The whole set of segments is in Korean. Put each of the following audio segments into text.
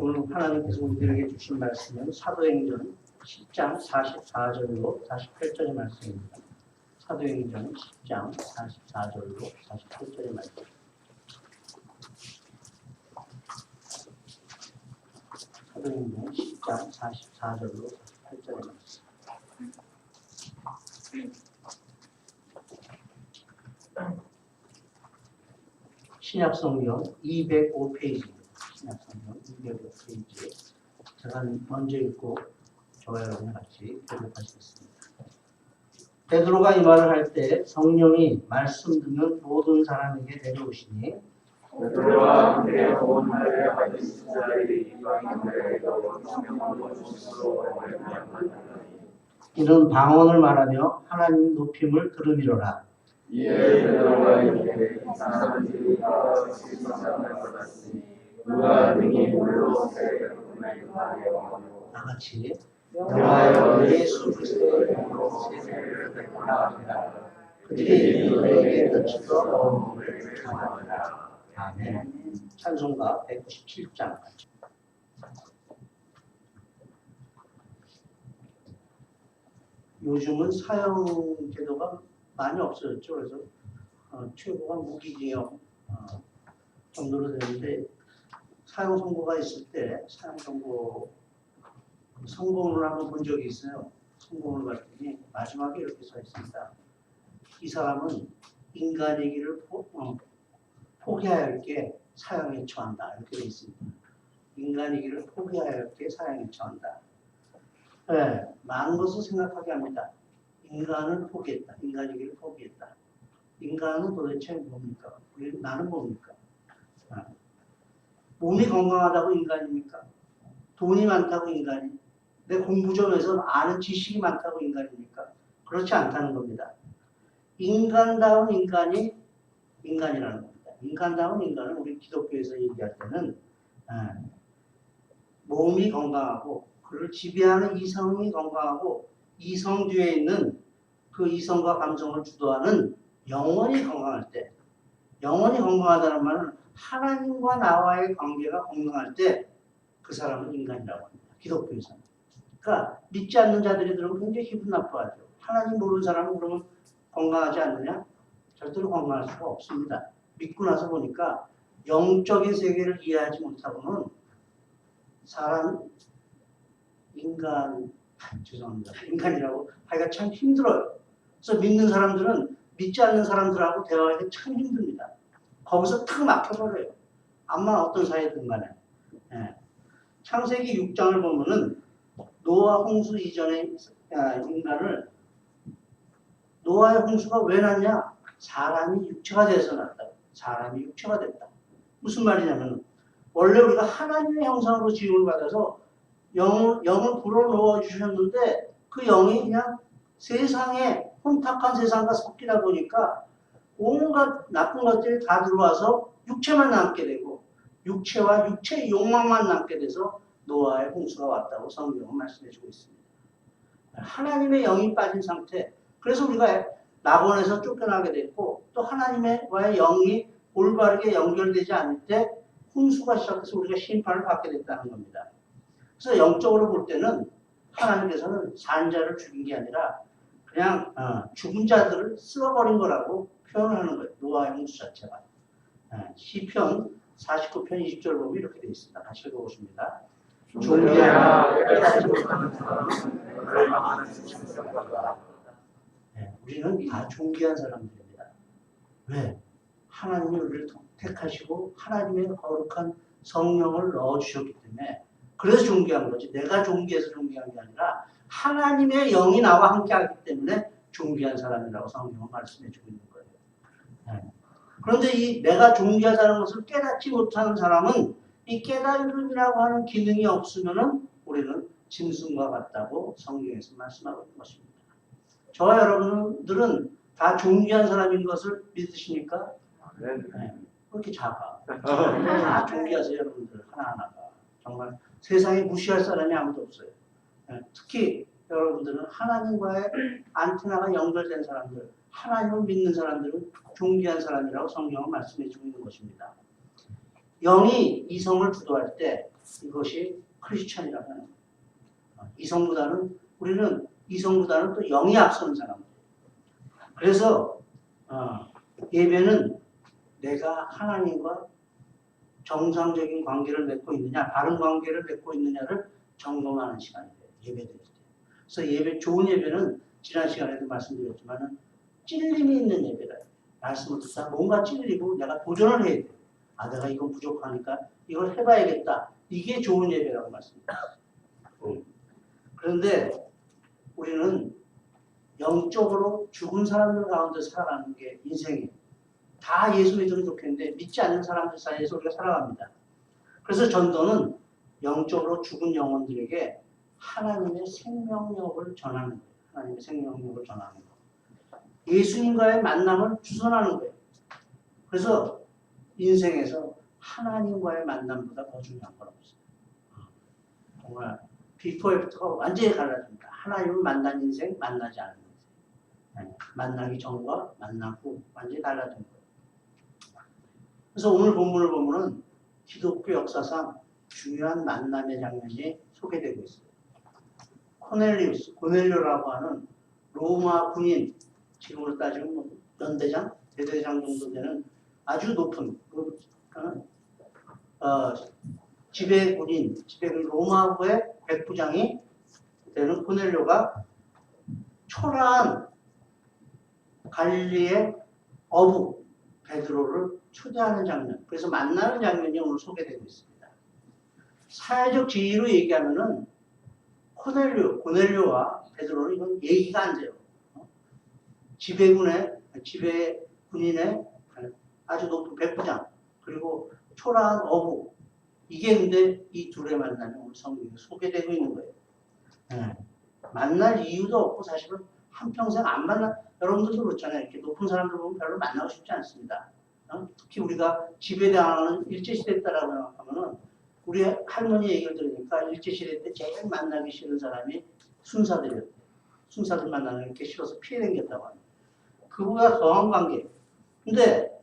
오늘 하나님께서 우리에게 주신 말씀은 사도행전 10장 44절로 48절의 말씀입니다. 사도행전 10장 44절로 48절의 말씀. 사도행전 10장 44절로 48절의 말씀. 신약성경 205페이지입니다. 신약성경 205페이지. 제가 먼저 읽고 저와 여러분이 같이 교독하시겠습니다. 베드로가 이 말을 할 때 성령이 말씀 듣는 모든 사람에게 내려오시니 베드로와 함께 온 날에 받으신 자들이 이방인들에게 성령으로 주시고 이는 방언을 말하며 하나님 높임을 들으미로라. 이에 베드로가 이르되 이상한 진리가 실상을 받았으니 누가 능히 물로 세례를 하게 하고 다같이 명하여 예수 그리스도의 이름으로 세례를 받으라 하니라. 그들이 너에게 그치서 너무를 청하니라. 아멘. 찬송가 197장. 요즘은 사형 제도가 많이 없어졌죠. 그래서 최고가 무기징역 정도로 되는데 사형 선고가 있을 때 사형 선고 성공을 한번 본 적이 있어요. 성공을 봤더니 마지막에 이렇게 써 있습니다. 이 사람은 인간이기를 포기하였기에 사형에 처한다. 이렇게 되어 있습니다. 인간이기를 포기하였기에 사형에 처한다. 네, 많은 것을 생각하게 합니다. 인간을 포기했다. 인간이기를 포기했다. 인간은 도대체 뭡니까? 나는 뭡니까? 몸이 건강하다고 인간입니까? 돈이 많다고 인간이? 내 공부 좀 해서 아는 지식이 많다고 인간입니까? 그렇지 않다는 겁니다. 인간다운 인간이 인간이라는 겁니다. 인간다운 인간은 우리 기독교에서 얘기할 때는 몸이 건강하고 그를 지배하는 이성이 건강하고 이성 뒤에 있는 그 이성과 감정을 주도하는 영혼이 건강할 때, 영혼이 건강하다는 말은 하나님과 나와의 관계가 건강할 때 그 사람은 인간이라고 합니다. 기독교에서는. 그러니까 믿지 않는 자들이 들으면 굉장히 기분 나빠하죠. 하나님 모르는 사람은 그러면 건강하지 않느냐? 절대로 건강할 수가 없습니다. 믿고 나서 보니까 영적인 세계를 이해하지 못하고는 사람, 죄송합니다. 인간이라고 하기가 참 힘들어요. 그래서 믿는 사람들은 믿지 않는 사람들하고 대화하기 참 힘듭니다. 거기서 탁 막혀버려요. 아마 어떤 사이든 간에. 창세기 6장을 보면은 노아 홍수 이전의 인간을 노아의 홍수가 왜 났냐? 사람이 육체가 돼서 났다. 사람이 육체가 됐다. 무슨 말이냐면 원래 우리가 하나님의 형상으로 지음을 받아서 영을 불어넣어 주셨는데 그 영이 그냥 세상에 혼탁한 세상과 섞이다 보니까 온갖 나쁜 것들이 다 들어와서 육체만 남게 되고 육체와 육체의 욕망만 남게 돼서 노아의 홍수가 왔다고 성경은 말씀해 주고 있습니다. 하나님의 영이 빠진 상태. 그래서 우리가 낙원에서 쫓겨나게 됐고 또 하나님과의 영이 올바르게 연결되지 않을 때 홍수가 시작해서 우리가 심판을 받게 됐다는 겁니다. 그래서 영적으로 볼 때는 하나님께서는 산 자를 죽인 게 아니라 그냥 죽은 자들을 쓸어버린 거라고 표현하는 거예요. 노아의 홍수 자체가. 시편 49편 20절 보면 이렇게 되어 있습니다. 같이 읽어보십니다. 존귀하나 깨닫지 못하는 사람은 너를 망하는 신성받아. 우리는 다 존귀한 사람들입니다. 왜? 하나님이 우리를 택하시고 하나님의 거룩한 성령을 넣어주셨기 때문에 그래서 존귀한 거지. 내가 존귀해서 존귀한 게 아니라 하나님의 영이 나와 함께하기 때문에 존귀한 사람이라고 성경은 말씀해 주고 있는 거예요. 그런데 이 내가 존귀하다는 것을 깨닫지 못하는 사람은 이 깨달음이라고 하는 기능이 없으면은 우리는 짐승과 같다고 성경에서 말씀하고 있는 것입니다. 저와 여러분들은 다 존귀한 사람인 것을 믿으십니까? 네. 왜 이렇게 작아? 다 존귀하세요, 여러분들. 하나하나가. 정말 세상에 무시할 사람이 아무도 없어요. 특히 여러분들은 하나님과의 안테나가 연결된 사람들, 하나님을 믿는 사람들은 존귀한 사람이라고 성경은 말씀해 주고 있는 것입니다. 영이 이성을 주도할 때 이것이 크리스천이라고 하는 거예요. 우리는 이성보다는 또 영이 앞서는 사람들. 그래서 예배는 내가 하나님과 정상적인 관계를 맺고 있느냐, 바른 관계를 맺고 있느냐를 점검하는 시간이에요. 예배드릴 때. 그래서 좋은 예배는 지난 시간에도 말씀드렸지만 찔림이 있는 예배다. 말씀을 듣다 뭔가 찔리고 내가 도전을 해야 돼. 내가 이건 부족하니까 이걸 해봐야겠다. 이게 좋은 예배라고 말씀드렸어요. 그런데 우리는 영적으로 죽은 사람들 가운데 살아가는 게 인생이에요. 다 예수 믿으면 좋겠는데 믿지 않는 사람들 사이에서 우리가 살아갑니다. 그래서 전도는 영적으로 죽은 영혼들에게 하나님의 생명력을 전하는 거예요. 하나님의 생명력을 전하는 거예요. 예수님과의 만남을 주선하는 거예요. 그래서 인생에서 하나님과의 만남보다 더 중요한 건 없어요. 정말 비포 애프터가 완전히 갈라집니다. 하나님을 만난 인생, 만나지 않은 인생. 만나기 전과 만나고 완전히 달라진 거예요. 그래서 오늘 본문을 보면은 기독교 역사상 중요한 만남의 장면이 소개되고 있어요. 고넬료라고 하는 로마 군인, 지금으로 따지면 연대장, 대대장 정도 되는 아주 높은 지배군인, 로마부의 백부장이 되는 고넬료가 초라한 갈릴리의 어부 베드로를 초대하는 장면, 그래서 만나는 장면이 오늘 소개되고 있습니다. 사회적 지위로 얘기하면은 고넬료와 베드로는 이건 얘기가 안 돼요. 지배군인의 아주 높은 백부장, 그리고 초라한 어부, 이게 근데 이 둘의 만남이 오늘 성경에 소개되고 있는 거예요. 만날 이유도 없고 사실은 한평생 안 여러분들도 그렇잖아요. 이렇게 높은 사람들 보면 별로 만나고 싶지 않습니다. 특히 우리가 지배당하는 일제시대 때라고 생각하면은 우리 할머니 얘기를 들으니까 일제시대 때 제일 만나기 싫은 사람이 순사들이었대요. 순사들 만나는 게 싫어서 피해 다녔다고 합니다. 그보다 더한 관계. 근데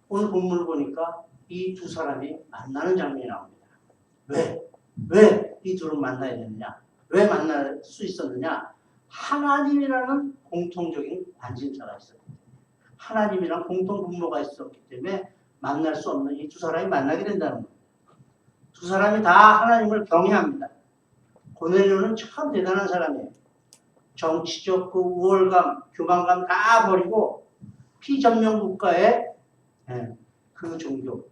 오늘 본문을 보니까 이 두 사람이 만나는 장면이 나옵니다. 왜 이 둘은 만나야 되느냐? 왜 만날 수 있었느냐? 하나님이라는 공통적인 관심사가 있었기 때문에, 하나님이랑 공통 분모가 있었기 때문에 만날 수 없는 이 두 사람이 만나게 된다는 거예요. 두 사람이 다 하나님을 경외합니다. 고넬료는 참 대단한 사람이에요. 정치적 그 우월감, 교만감 다 버리고 피전명 국가의 그 종교,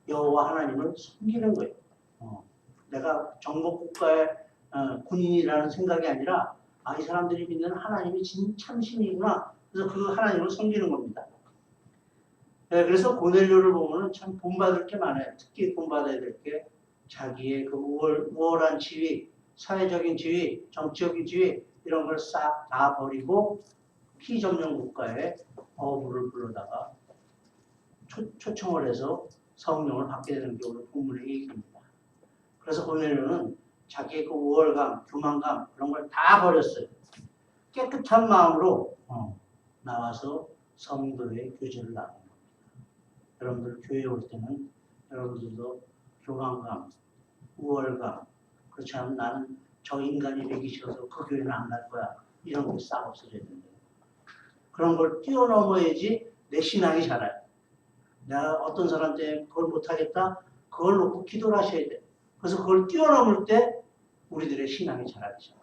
여호와 하나님을 섬기는 거예요. 내가 정복 국가의 군인이라는 생각이 아니라 이 사람들이 믿는 하나님이 참신이구나. 그래서 그 하나님을 섬기는 겁니다. 그래서 고넬료를 보면은 참 본받을 게 많아요. 특히 본받아야 될 게 자기의 그 우월한 지위, 사회적인 지위, 정치적인 지위 이런 걸 싹 다 버리고 피점령 국가의 어부를 불러다가 초청을 해서 성령을 받게 되는 게 오늘 본문의 얘기입니다. 그래서 고넬료는 자기의 그 우월감, 교만감 그런 걸 다 버렸어요. 깨끗한 마음으로 나와서 성도의 교제를 나누는 겁니다. 여러분들 교회에 올 때는 여러분들도 교만감, 우월감, 그렇지 않으면 나는 저 인간이 되기 싫어서 그 교회는 안 갈 거야. 이런 거 싹 없어져야 된대요. 그런 걸 뛰어넘어야지 내 신앙이 자라요. 내가 어떤 사람 때문에 그걸 못하겠다? 그걸 놓고 기도를 하셔야 돼. 그래서 그걸 뛰어넘을 때 우리들의 신앙이 자라죠.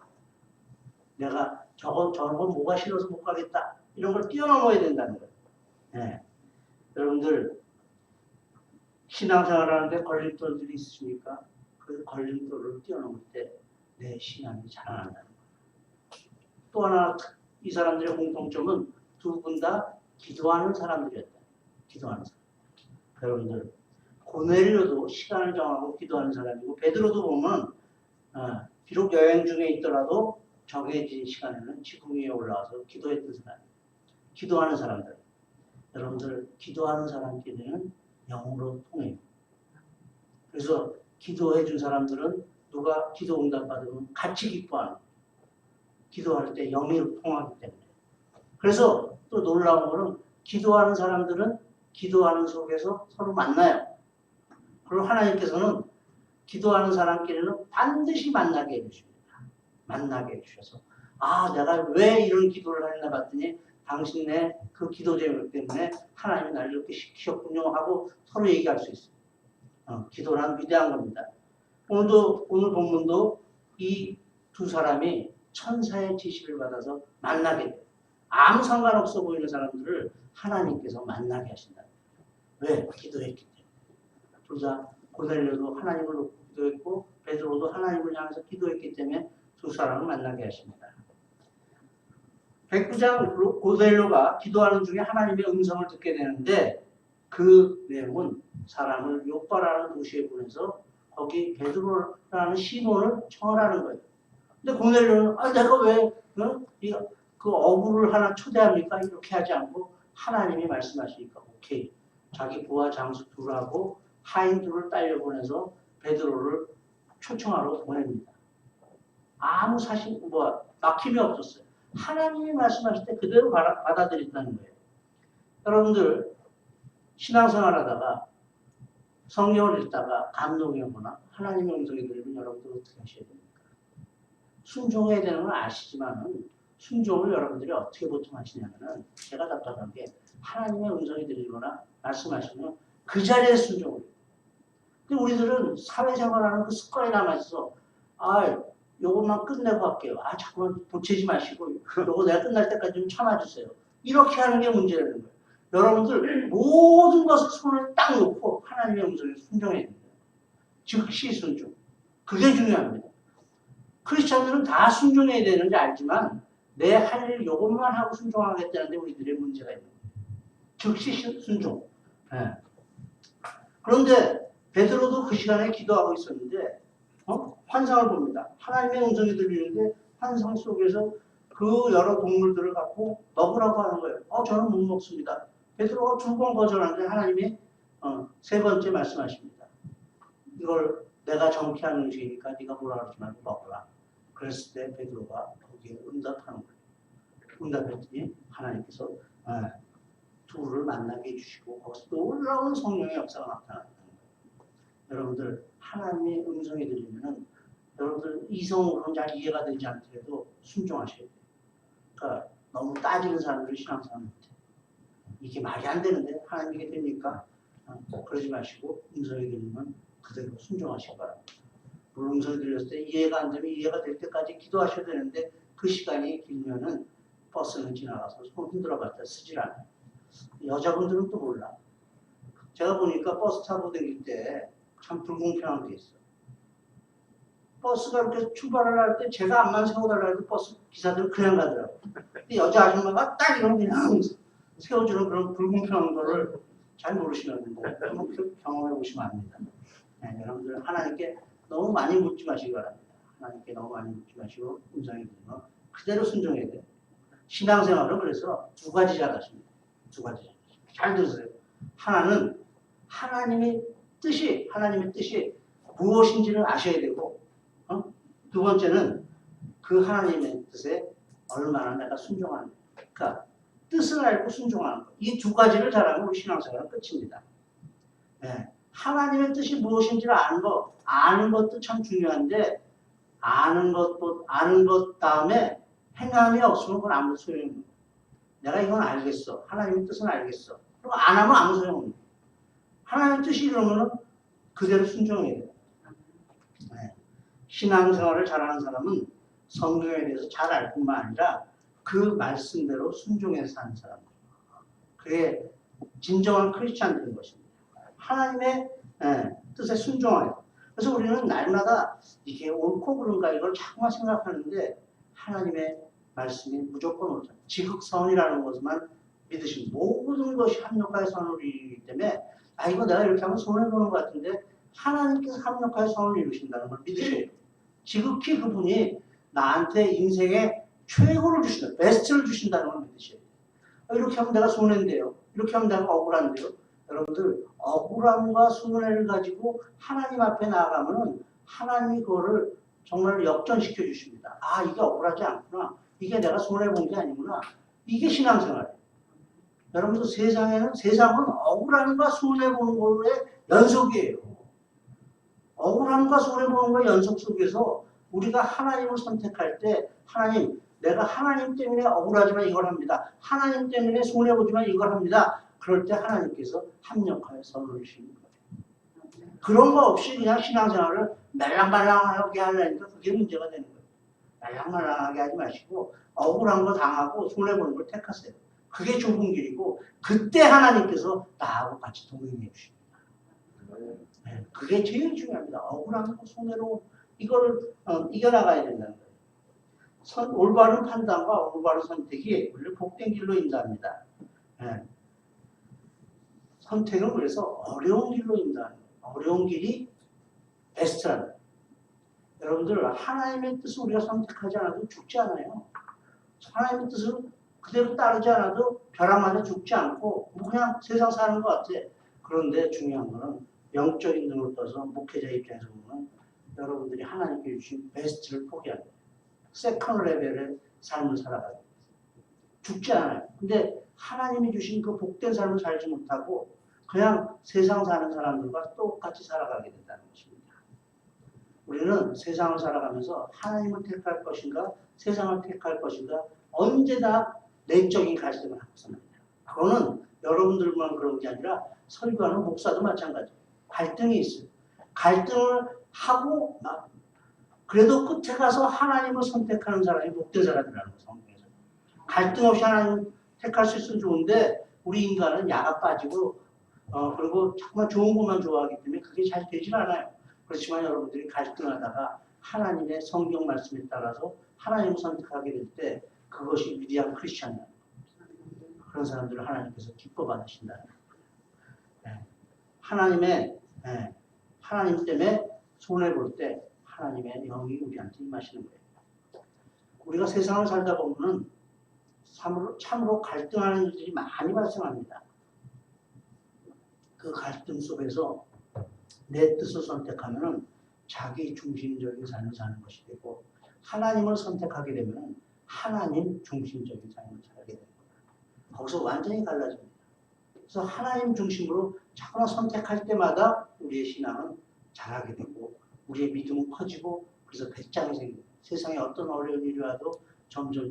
내가 저런 건 뭐가 싫어서 못 가겠다. 이런 걸 뛰어넘어야 된다는 거예요. 네. 여러분들 신앙생활 하는데 걸림돌들이 있으십니까? 그 걸림돌을 뛰어넘을 때 내 신앙이 자라난다는 거예요. 또 하나 이 사람들의 공통점은 두 분 다 기도하는 사람들이었다. 기도하는 사람. 여러분들 고넬료도 시간을 정하고 기도하는 사람이고 베드로도 보면 비록 여행 중에 있더라도 정해진 시간에는 지붕 위에 올라와서 기도했던 사람. 기도하는 사람들. 여러분들 기도하는 사람끼리는 영으로 통해요. 그래서 기도해 준 사람들은 누가 기도 응답 받으면 같이 기뻐하는 거예요. 기도할 때 영으로 통하기 때문에. 그래서 또 놀라운 거는 기도하는 사람들은 기도하는 속에서 서로 만나요. 그리고 하나님께서는 기도하는 사람끼리는 반드시 만나게 해주십니다. 만나게 해주셔서 아 내가 왜 이런 기도를 했나 봤더니 당신네 그 기도 제목 때문에 하나님이 나를 이렇게 시키셨군요 하고 서로 얘기할 수 있어요. 기도란 위대한 겁니다. 오늘 본문도 이 두 사람이 천사의 지시를 받아서 만나게 돼요. 아무 상관없어 보이는 사람들을 하나님께서 만나게 하신다. 왜? 기도했기 때문에. 둘 다 고넬료도 하나님을 놓고 기도했고 베드로도 하나님을 향해서 기도했기 때문에 두 사람을 만나게 하십니다. 109장 고넬료가 기도하는 중에 하나님의 음성을 듣게 되는데 그 내용은 사람을 요빠라는 도시에 보내서 거기 베드로라는 시몬을 청하라는 거예요. 근데 고넬료는 내가 왜 그 어부를 하나 초대합니까? 이렇게 하지 않고 하나님이 말씀하시니까 오케이. 자기 부하 장수 둘하고 하인 둘을 딸려 보내서 베드로를 초청하러 보냅니다. 아무 막힘이 없었어요. 하나님이 말씀하실 때 그대로 받아들인다는 거예요. 여러분들 신앙생활하다가 성경을 읽다가 감동이 오거나 하나님의 음성이 들리면 여러분들 어떻게 하셔야 됩니까? 순종해야 되는 건 아시지만은 순종을 여러분들이 어떻게 보통 하시냐면은 제가 답답한 게 하나님의 음성이 들리거나 말씀하시면 그 자리에 순종을 해요. 근데 우리들은 사회생활하는 그 습관이 남아있어. 요것만 끝내고 할게요. 자꾸만 보채지 마시고 요거 내가 끝날 때까지 좀 참아주세요. 이렇게 하는 게 문제라는 거예요. 여러분들 모든 것을 손을 딱 놓고 하나님의 음성에 순종해야 됩니다. 즉시 순종. 그게 중요합니다. 크리스찬들은 다 순종해야 되는지 알지만 내 할 일 요것만 하고 순종하겠다는데 우리들의 문제가 있는 거예요. 즉시 순종. 네. 그런데 베드로도 그 시간에 기도하고 있었는데 환상을 봅니다. 하나님의 음성이 들리는데 환상 속에서 그 여러 동물들을 갖고 먹으라고 하는 거예요. 저는 못 먹습니다. 베드로가 두 번 거절하는데 하나님이 세 번째 말씀하십니다. 이걸 내가 정케한 음식이니까 네가 뭐라 그러지 말고 먹어라. 그랬을 때 베드로가 거기에 응답하는 거예요. 응답했더니 하나님께서 둘을 만나게 해주시고 거기서 놀라운 성령의 역사가 나타났다는 거예요. 여러분들 하나님의 음성이 들리면은 여러분들 이성으로는 잘 이해가 되지 않더라도 순종하셔야 돼요. 그러니까 너무 따지는 사람들이 신앙생활 못해요. 이게 말이 안 되는데 하나님 이게 됩니까? 그러지 마시고 음성이 들리면 그대로 순종하시기 바랍니다. 물론 음성이 들렸을 때 이해가 안 되면 이해가 될 때까지 기도하셔야 되는데 그 시간이 길면은 버스는 지나가서 손 흔들어봤자 쓰질 않아요. 여자분들은 또 몰라. 제가 보니까 버스 타고 다닐 때 참 불공평한 게 있어요. 버스가 이렇게 출발을 할 때 제가 앞만 세워달라 해도 버스 기사들은 그냥 가더라고요. 근데 여자 아줌마가 딱 이러면 그냥 세워주는 그런 불공평한 거를 잘 모르시는데 한번 경험해 보시면 압니다. 네, 여러분들 하나님께 너무 많이 묻지 마시기 바랍니다. 하나님께 너무 많이 묻지 마시고 음성이 들으면 그대로 순종해야 돼요. 신앙생활은 그래서 두 가지 잘하십니다. 두 가지 잘 들으세요. 하나는 하나님의 뜻이 무엇인지를 아셔야 되고 두 번째는 그 하나님의 뜻에 얼마나 내가 순종하는 거예요. 그러니까 뜻을 알고 순종하는 것. 이 두 가지를 잘하면 우리 신앙생활은 끝입니다. 네. 하나님의 뜻이 무엇인지를 아는 것도 참 중요한데 아는 것 다음에 행함이 없으면 그건 아무 소용이 없는 거예요. 내가 이건 알겠어. 하나님의 뜻은 알겠어. 그리고 안 하면 아무 소용없는 거예요. 하나님의 뜻이 이러면은 그대로 순종해야 돼요. 네. 신앙생활을 잘하는 사람은 성경에 대해서 잘 알 뿐만 아니라 그 말씀대로 순종해서 사는 사람입니다. 그게 진정한 크리스찬들인 것입니다. 하나님의 뜻에 순종해요. 그래서 우리는 날마다 이게 옳고 그른가 이걸 자꾸만 생각하는데 하나님의 말씀이 무조건 옳다. 지극선이라는 것만 믿으시면 모든 것이 합력하여 선을 이루기 때문에 이거 내가 이렇게 하면 손해보는 것 같은데 하나님께서 합력하여 선을 이루신다는 걸 믿으셔야 돼요. 지극히 그분이 나한테 인생의 최고를 주신다. 베스트를 주신다는 걸 믿으셔야 돼요. 이렇게 하면 내가 손해인데요. 이렇게 하면 내가 억울한데요. 여러분들 억울함과 손해를 가지고 하나님 앞에 나아가면 하나님이 그거를 정말 역전시켜 주십니다. 이게 억울하지 않구나. 이게 내가 손해본 게 아니구나. 이게 신앙생활이에요. 여러분들 세상은 억울함과 손해보는 거의 연속이에요. 억울함과 손해보는 거 연속 속에서 우리가 하나님을 선택할 때 하나님, 내가 하나님 때문에 억울하지만 이걸 합니다. 하나님 때문에 손해보지만 이걸 합니다. 그럴 때 하나님께서 합력하여 선을 주시는 거예요. 그런 거 없이 그냥 신앙생활을 말랑말랑하게 하려니까 그게 문제가 되는 거예요. 말랑말랑하게 하지 마시고 억울한 거 당하고 손해보는 걸 택하세요. 그게 좁은 길이고 그때 하나님께서 나하고 같이 동행해 주십니다. 네, 그게 제일 중요합니다. 억울한 거 손해로 이거를 이겨나가야 된다는 거예요. 올바른 판단과 올바른 선택이 우리를 복된 길로 인도합니다. 네. 선택은 그래서 어려운 길로 인도하는 거예요. 어려운 길이 베스트라는 거예요. 여러분들 하나님의 뜻을 우리가 선택하지 않아도 죽지 않아요. 하나님의 뜻을 그대로 따르지 않아도 벼락 맞아 죽지 않고 뭐 그냥 세상 사는 것 같아. 그런데 중요한 거는 영적인 눈을 떠서 목회자 입장에서 보면 여러분들이 하나님께 주신 베스트를 포기하는 거예요. 세컨 레벨의 삶을 살아가는 거예요. 죽지 않아요. 근데 하나님이 주신 그 복된 삶을 살지 못하고 그냥 세상 사는 사람들과 똑같이 살아가게 된다는 것입니다. 우리는 세상을 살아가면서 하나님을 택할 것인가 세상을 택할 것인가 언제나 내적인 갈등을 하고 삽니다. 그거는 여러분들만 그런 게 아니라 설교하는 목사도 마찬가지예요. 갈등이 있어요. 갈등을 하고 그래도 끝에 가서 하나님을 선택하는 사람이 복된 사람이라는 거예요. 성경에서. 갈등 없이 하나님을 택할 수 있으면 좋은데 우리 인간은 야가 빠지고 그리고 정말 좋은 것만 좋아하기 때문에 그게 잘 되질 않아요. 그렇지만 여러분들이 갈등하다가 하나님의 성경 말씀에 따라서 하나님을 선택하게 될 때 그것이 위대한 크리스찬이에요. 그런 사람들을 하나님께서 기뻐 받으신다는 거예요. 하나님 때문에 손해볼 때 하나님의 영이 우리한테 임하시는 거예요. 우리가 세상을 살다 보면 참으로 갈등하는 일들이 많이 발생합니다. 그 갈등 속에서 내 뜻을 선택하면 자기 중심적인 삶을 사는 것이 되고 하나님을 선택하게 되면 하나님 중심적인 삶을 살게 됩니다. 거기서 완전히 달라집니다. 그래서 하나님 중심으로 자꾸만 선택할 때마다 우리의 신앙은 자라게 되고 우리의 믿음은 커지고 그래서 배짱이 생기고 세상에 어떤 어려운 일이 와도 점점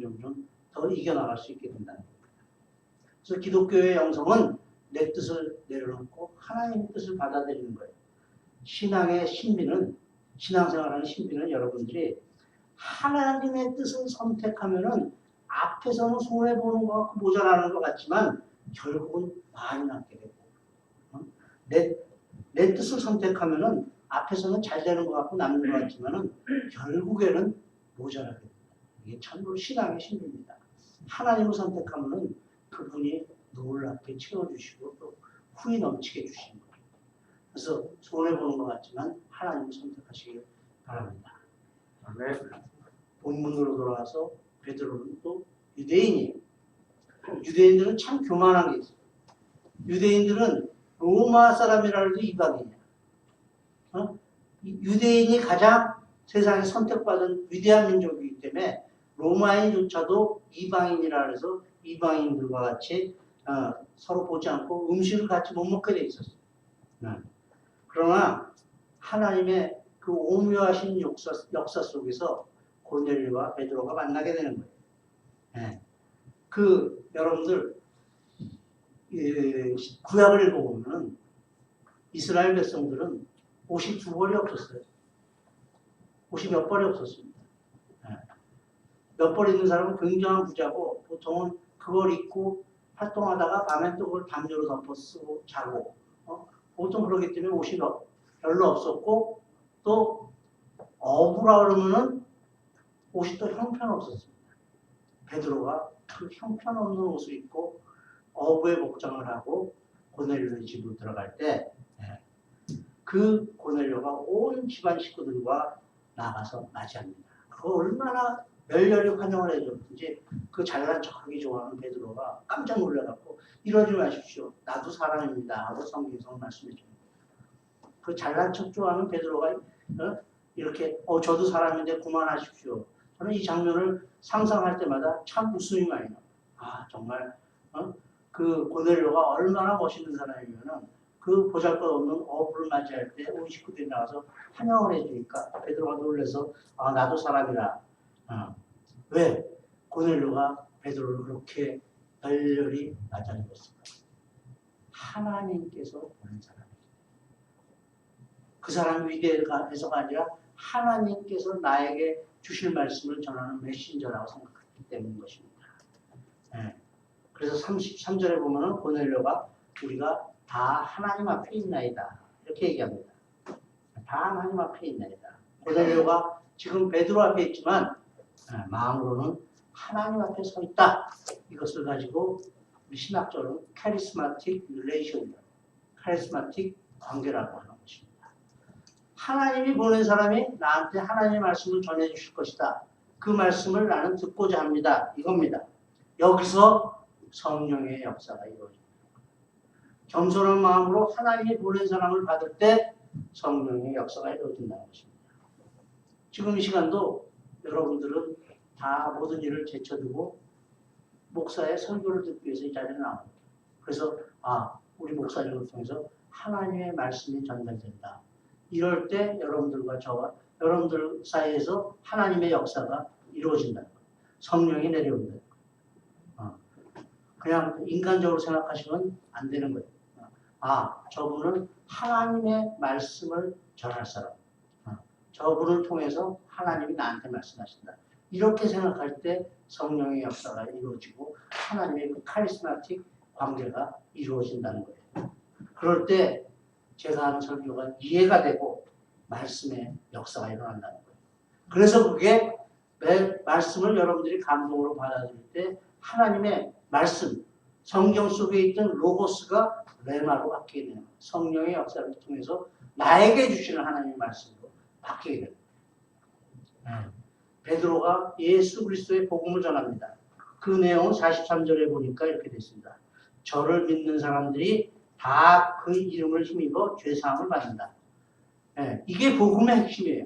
더 이겨나갈 수 있게 된다는 겁니다. 그래서 기독교의 영성은 내 뜻을 내려놓고 하나님의 뜻을 받아들이는 거예요. 신앙의 신비는 신앙생활하는 신비는 여러분들이 하나님의 뜻을 선택하면은 앞에서는 손해보는 것 같고 모자라는 것 같지만 결국은 많이 남게 되고 내 뜻을 선택하면은 앞에서는 잘 되는 것 같고 남는 것 같지만은 결국에는 모자라게 됩니다. 이게 참으로 신앙의 신비입니다. 하나님을 선택하면은 그분이 놀랍게 채워주시고 또 후이 넘치게 주시는 거예요. 그래서 손해보는 것 같지만 하나님을 선택하시길 바랍니다. 아멘. 본문으로 돌아와서 베드로는 또 유대인들은 참 교만한 게 있어요. 유대인들은 로마 사람이라 해도 이방인이야. 유대인이 가장 세상에 선택받은 위대한 민족이기 때문에 로마인조차도 이방인이라 해서 이방인들과 같이 서로 보지 않고 음식을 같이 못 먹게 돼 있었어요. 그러나 하나님의 그 오묘하신 역사 속에서 고넬료와 베드로가 만나게 되는 거예요. 네. 여러분들 구약을 읽어보면 이스라엘 백성들은 옷이 두 벌이 없었어요. 옷이 몇 벌이 없었습니다. 네. 몇 벌 있는 사람은 굉장한 부자고 보통은 그걸 입고 활동하다가 밤엔 또 그걸 담요로 덮어 쓰고 자고 보통 그러기 때문에 옷이 별로 없었고 또 어부라 그러면은 옷이 또 형편없었습니다. 베드로가 그 형편없는 옷을 입고 어부의 복장을 하고 고넬료의 집으로 들어갈 때 그 고넬료가 온 집안 식구들과 나가서 맞이합니다. 그거 얼마나 멸렬히 환영을 해줬든지 그 잘난 척하기 좋아하는 베드로가 깜짝 놀라갖고 이러지 마십시오. 나도 사람입니다. 하고 성경에서 말씀해 줍니다. 그 잘난 척 좋아하는 베드로가 이렇게 저도 사람인데 그만하십시오. 저는 이 장면을 상상할 때마다 참 웃음이 많이 나요. 정말 그 고넬료가 얼마나 멋있는 사람이면은 그 보잘것없는 어부를 맞이할 때 온 식구들이 나와서 환영을 해주니까 베드로가 놀라서 아 나도 사람이라. 왜? 고넬료가 베드로를 그렇게 널널히 맞아주었을까? 하나님께서 보낸 사람이에요. 그 사람이 위대해서가 아니라 하나님께서 나에게 주실 말씀을 전하는 메신저라고 생각했기 때문인 것입니다. 네. 그래서 33절에 보면은 고넬료가 우리가 다 하나님 앞에 있나이다. 이렇게 얘기합니다. 다 하나님 앞에 있나이다. 고넬료가 지금 베드로 앞에 있지만 마음으로는 하나님 앞에 서 있다. 이것을 가지고 우리 신학적으로 카리스마틱 릴레이션, 카리스마틱 관계라고 하는 것입니다. 하나님이 보낸 사람이 나한테 하나님의 말씀을 전해 주실 것이다. 그 말씀을 나는 듣고자 합니다. 이겁니다. 여기서 성령의 역사가 이루어집니다. 겸손한 마음으로 하나님이 보낸 사람을 받을 때 성령의 역사가 이루어진다는 것입니다. 지금 이 시간도 여러분들은 다 모든 일을 제쳐두고 목사의 설교를 듣기 위해서 이 자리에 나옵니다. 그래서 우리 목사님을 통해서 하나님의 말씀이 전달된다. 이럴 때 여러분들과 저와 여러분들 사이에서 하나님의 역사가 이루어진다는 거예요. 성령이 내려온다는 거예요. 그냥 인간적으로 생각하시면 안 되는 거예요. 저분은 하나님의 말씀을 전할 사람. 저분을 통해서 하나님이 나한테 말씀하신다. 이렇게 생각할 때 성령의 역사가 이루어지고 하나님의 그 카리스마틱 관계가 이루어진다는 거예요. 그럴 때 제가 하는 설교가 이해가 되고 말씀의 역사가 일어난다는 거예요. 그래서 그게 말씀을 여러분들이 감동으로 받아들일 때 하나님의 말씀, 성경 속에 있던 로고스가 레마로 바뀌게 되는 거예요. 성령의 역사를 통해서 나에게 주시는 하나님의 말씀으로 바뀌게 됩니다. 베드로가 예수 그리스도의 복음을 전합니다. 그 내용은 43절에 보니까 이렇게 됐습니다. 저를 믿는 사람들이 다 그 이름을 힘입어 죄사함을 받는다. 이게 복음의 핵심이에요.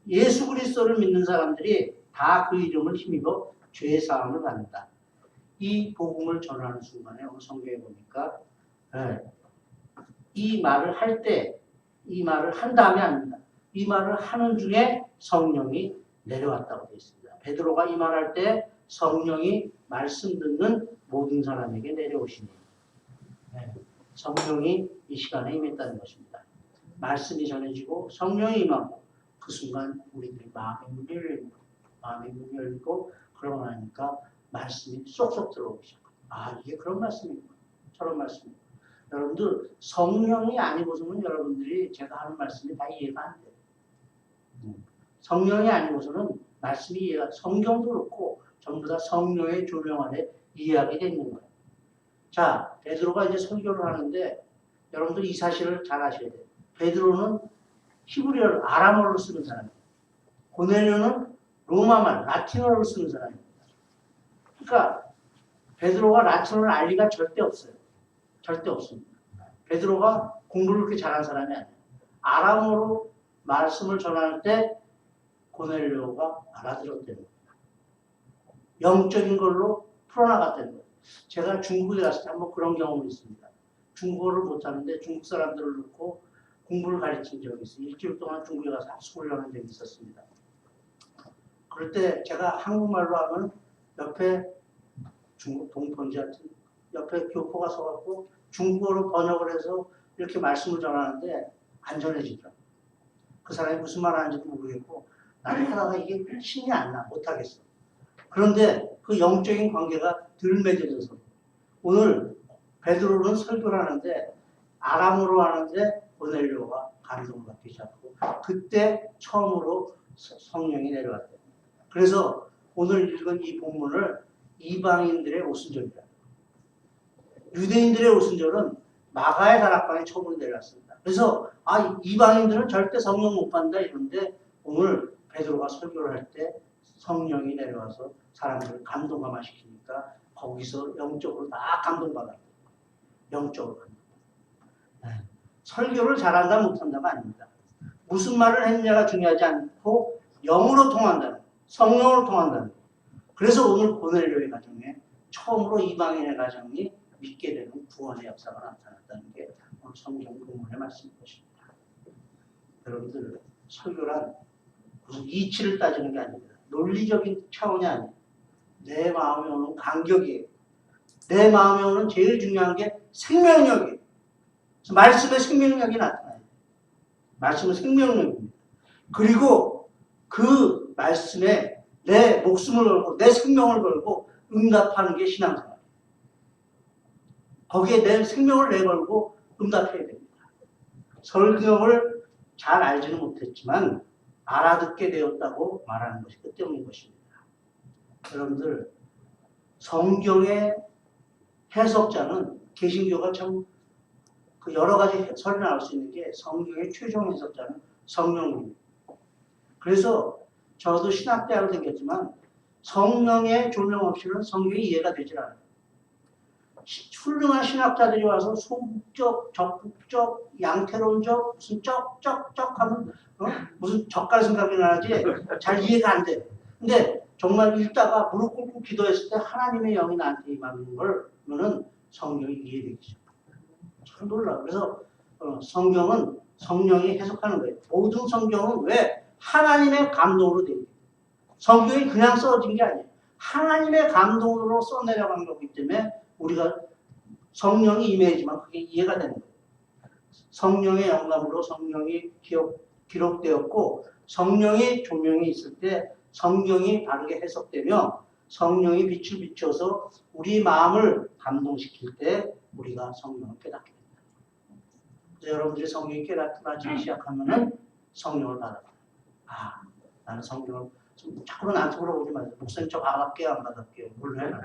예수 그리스도를 믿는 사람들이 다 그 이름을 힘입어 죄사함을 받는다. 이 복음을 전하는 순간에 오늘 성경에 보니까 이 말을 할 때, 이 말을 한 다음에 아닙니다. 이 말을 하는 중에 성령이 내려왔다고 되어 있습니다. 베드로가 이 말할 때 성령이 말씀 듣는 모든 사람에게 내려오시니 성령이 이 시간에 임했다는 것입니다. 말씀이 전해지고 성령이 임하고 그 순간 우리들의 마음의 문이 열리고 그러고 나니까 말씀이 쏙쏙 들어오기 시작합니다. 이게 그런 말씀이구나. 저런 말씀이구나. 여러분들 성령이 아니고서는 여러분들이 제가 하는 말씀이 다 이해가 안 돼요. 성령이 아니고서는 말씀이 이해가, 성경도 그렇고 전부 다 성령의 조명 아래 이해하게 되는 거예요. 자, 베드로가 이제 설교를 하는데 여러분들 이 사실을 잘 아셔야 돼요. 베드로는 히브리어를 아람어를 쓰는 사람이에요. 고넬료는 로마말, 라틴어를 쓰는 사람입니다. 그러니까 베드로가 라틴어를 알 리가 절대 없어요. 절대 없습니다. 베드로가 공부를 그렇게 잘한 사람이 아니에요. 아람어로 말씀을 전할 때 고넬료가 알아들었다는 겁니다. 영적인 걸로 풀어나갔다는 거예요. 제가 중국에 갔을 때 한번 그런 경험이 있습니다. 중국어를 못하는데 중국 사람들을 놓고 공부를 가르친 적이 있어요. 일주일 동안 중국에 가서 합숙을 하는 적이 있었습니다. 그럴 때 제가 한국말로 하면 옆에 중국 동pon지 같은 옆에 교포가 서갖고 중국어로 번역을 해서 이렇게 말씀을 전하는데 안 전해지더라고요. 그 사람이 무슨 말 하는지도 모르겠고 나는 하다가 이게 신이 안 나, 못하겠어. 그런데 그 영적인 관계가 덜 맺어져서 오늘 베드로는 설교를 하는데 아람어로 하는데 고넬료가 감동을 받기 시작하고 그때 처음으로 성령이 내려왔대요. 그래서 오늘 읽은 이 본문을 이방인들의 오순절이다. 유대인들의 오순절은 마가의 다락방에 처음으로 내려왔습니다. 그래서 이방인들은 절대 성령 못 받는다 이런데 오늘 베드로가 설교를 할 때 성령이 내려와서 사람들을 감동감화 시키니까 거기서 영적으로 다 감동받았어요. 영적으로 감동받았어요. 설교를 잘한다 못한다가 아닙니다. 무슨 말을 했느냐가 중요하지 않고 영으로 통한다는 거예요. 성령으로 통한다는 거예요. 그래서 오늘 고넬료의 가정에 처음으로 이방인의 가정이 믿게 되는 구원의 역사가 나타났다는 게 성경 본문의 말씀인 것입니다. 여러분들 설교란 무슨 이치를 따지는 게 아닙니다. 논리적인 차원이 아니에요. 내 마음에 오는 간격이에요. 내 마음에 오는 제일 중요한 게 생명력이에요. 그래서 말씀의 생명력이 나타나요. 말씀은 생명력입니다. 그리고 그 말씀에 내 목숨을 걸고 내 생명을 걸고 응답하는 게 신앙생활이에요. 거기에 내 생명을 내걸고 응답해야 됩니다. 성경을 잘 알지는 못했지만 알아듣게 되었다고 말하는 것이 그 때문인 것입니다. 여러분들 성경의 해석자는 개신교가 참 그 여러 가지 설이 나올 수 있는 게 성경의 최종 해석자는 성령입니다. 그래서 저도 신학대학을 다녔지만 성령의 조명 없이는 성경이 이해가 되질 않아요. 훌륭한 신학자들이 와서 소극적, 적극적, 양태론적, 무슨 쩍쩍쩍 하면 무슨 젓갈 생각이 나지 잘 이해가 안 돼. 근데 정말 읽다가 무릎 꿇고 기도했을 때 하나님의 영이 나한테 임하는 걸면은 성경이 이해되기 시작합니다. 참 놀라워. 그래서 성경은 성령이 해석하는 거예요. 모든 성경은 왜 하나님의 감동으로 되어 있어요. 성경이 그냥 써진 게 아니에요. 하나님의 감동으로 써내려간 거기 때문에 우리가 성령이 임해야지만 그게 이해가 되는 거예요. 성령의 영감으로 성령이 기록되었고 성령의 조명이 있을 때 성경이 바르게 해석되며 성령이 빛을 비춰서 우리 마음을 감동시킬 때 우리가 성령을 깨닫게 됩니다. 그래서 여러분들이 성령이 깨닫기 시작하면은 성령을 받아요. 아, 나는 성경을 자꾸 나한테 물어보지 마세요. 목사님 저 받았게요 안 받았게요? 몰라요.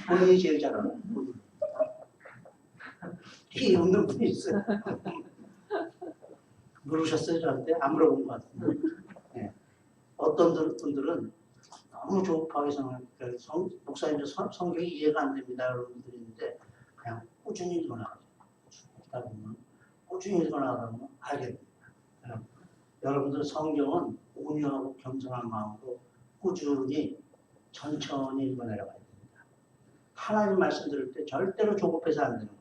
본인이 제일 잘 알아요. 이 없는 분이 있어요. 물으셨어요 저한테? 안 물어본 것 같은데. 네. 어떤 분들은 너무 조급하게 생각해요. 목사님 성경이 이해가 안 됩니다. 여러분들이 있는데 그냥 꾸준히 읽어나가죠. 읽다 보면 꾸준히 읽어나가면 알게 됩니다. 여러분들 성경은 온유하고 겸손한 마음으로 꾸준히 천천히 읽어내려가야 됩니다. 하나님 말씀 들을 때 절대로 조급해서 안 되는 거예요.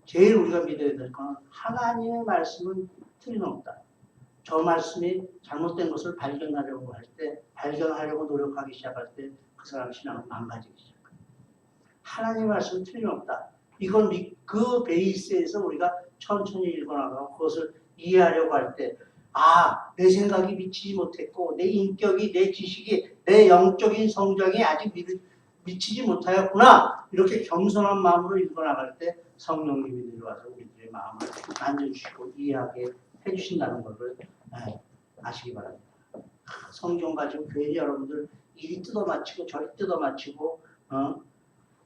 제일 우리가 믿어야 될 건 하나님의 말씀은 틀림없다. 저 말씀이 잘못된 것을 발견하려고 할 때, 발견하려고 노력하기 시작할 때 그 사람 신앙은 망가지기 시작합니다. 하나님의 말씀은 틀림없다. 이건 그 베이스에서 우리가 천천히 읽어나가고 그것을 이해하려고 할 때, 아, 내 생각이 미치지 못했고, 내 인격이, 내 지식이, 내 영적인 성장이 아직 미치지 못하였구나. 이렇게 겸손한 마음으로 읽어나갈 때 성령님이 내려와서 우리들의 마음을 만져주시고 이해하게 해주신다는 것을 아시기 바랍니다. 성경 가지고 괜히 여러분들 이리 뜯어맞히고 저리 뜯어맞히고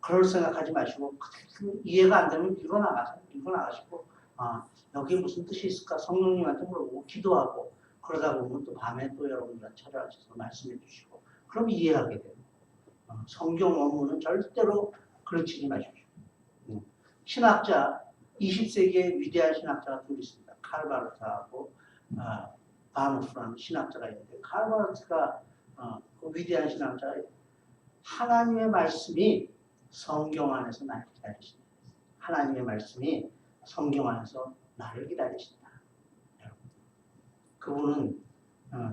그럴 생각하지 마시고 이해가 안 되면 읽어나가시고 여기에 무슨 뜻이 있을까 성령님한테 물어보고 기도하고 그러다 보면 또 밤에 또 여러분들한테 찾아와셔서 말씀해 주시고 그럼 이해하게 돼요. 성경 원문은 절대로 그르치지 마십시오. 신학자 20세기의 위대한 신학자가 둘 있습니다. 칼 바르트하고 바누스라는 신학자가 있는데 칼 바르트가 그 위대한 신학자가 하나님의 말씀이 성경 안에서 나를 기다리신다. 하나님의 말씀이 성경 안에서 나를 기다리신다. 그분은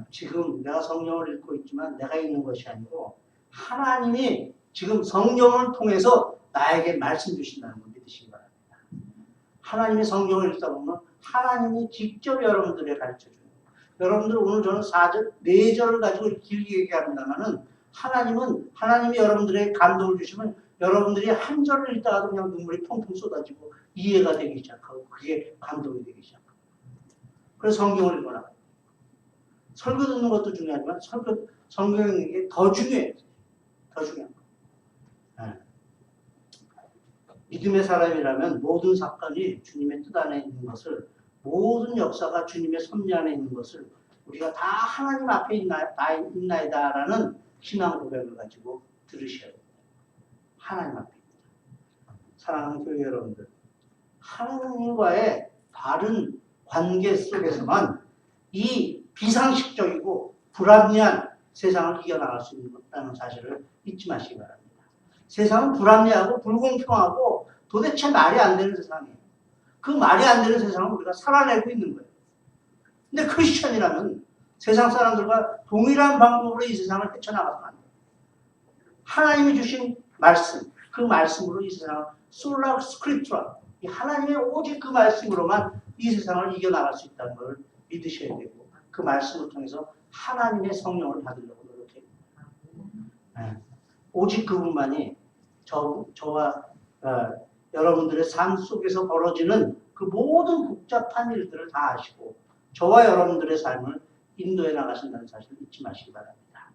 지금 내가 성경을 읽고 있지만 내가 읽는 것이 아니고 하나님이 지금 성경을 통해서 나에게 말씀 주신다는 걸 믿으시기 바랍니다. 하나님의 성경을 읽다 보면 하나님이 직접 여러분들에게 가르쳐줘요. 여러분들 오늘 저는 4절, 4절을 가지고 길게 얘기합니다만은 하나님이 여러분들에게 감동을 주시면 여러분들이 한 절을 읽다가도 그냥 눈물이 펑펑 쏟아지고 이해가 되기 시작하고 그게 감동이 되기 시작하고 그래서 성경을 읽어라. 설교 듣는 것도 중요하지만 성경 읽는 게 더 중요해요. 더 중요한 거. 믿음의 사람이라면 모든 사건이 주님의 뜻 안에 있는 것을 모든 역사가 주님의 섭리 안에 있는 것을 우리가 다 하나님 앞에 있나이다라는 신앙 고백을 가지고 들으셔야 됩니다. 하나님 앞에 있다. 사랑하는 교회 여러분들, 하나님과의 바른 관계 속에서만 이 비상식적이고 불합리한 세상을 이겨나갈 수 있다는 사실을 잊지 마시기 바랍니다. 세상은 불합리하고 불공평하고 도대체 말이 안 되는 세상이에요. 그 말이 안 되는 세상을 우리가 살아내고 있는 거예요. 근데 크리스천이라면 세상 사람들과 동일한 방법으로 이 세상을 헤쳐나가서는 안 돼요. 하나님이 주신 말씀, 그 말씀으로 이 세상을 솔라 스크립트라, 이 하나님의 오직 그 말씀으로만 이 세상을 이겨나갈 수 있다는 걸 믿으셔야 되고, 그 말씀을 통해서 하나님의 성령을 받으려고 노력해야 됩니다. 네. 오직 그분만이 저와 여러분들의 삶 속에서 벌어지는 그 모든 복잡한 일들을 다 아시고 저와 여러분들의 삶을 인도해 나가신다는 사실을 잊지 마시기 바랍니다.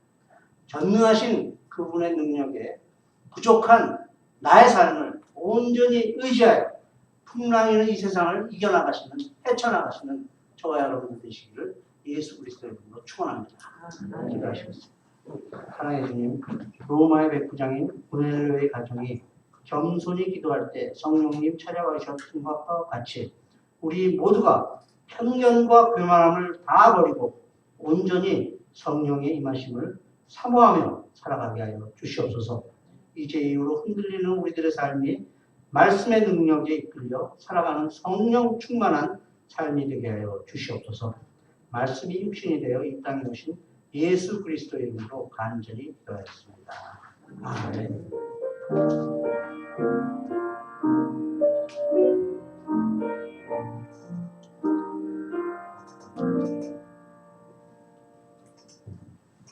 전능하신 그분의 능력에 부족한 나의 삶을 온전히 의지하여 풍랑이는 이 세상을 이겨나가시는, 헤쳐나가시는 저와 여러분들 되시기를 예수 그리스도의 이름으로 축원합니다. 기도하시겠습니다. 하나님 주님, 로마의 백부장인 고넬료의 가정이 겸손히 기도할 때 성령님 찾아가셨던 것과 같이 우리 모두가 편견과 교만함을 다 버리고 온전히 성령의 임하심을 사모하며 살아가게 하여 주시옵소서. 이제 이후로 흔들리는 우리들의 삶이 말씀의 능력에 이끌려 살아가는 성령 충만한 삶이 되게 하여 주시옵소서. 말씀이 육신이 되어 이 땅에 오신 예수 그리스도의 이름으로 간절히 기도하였습니다. 아멘.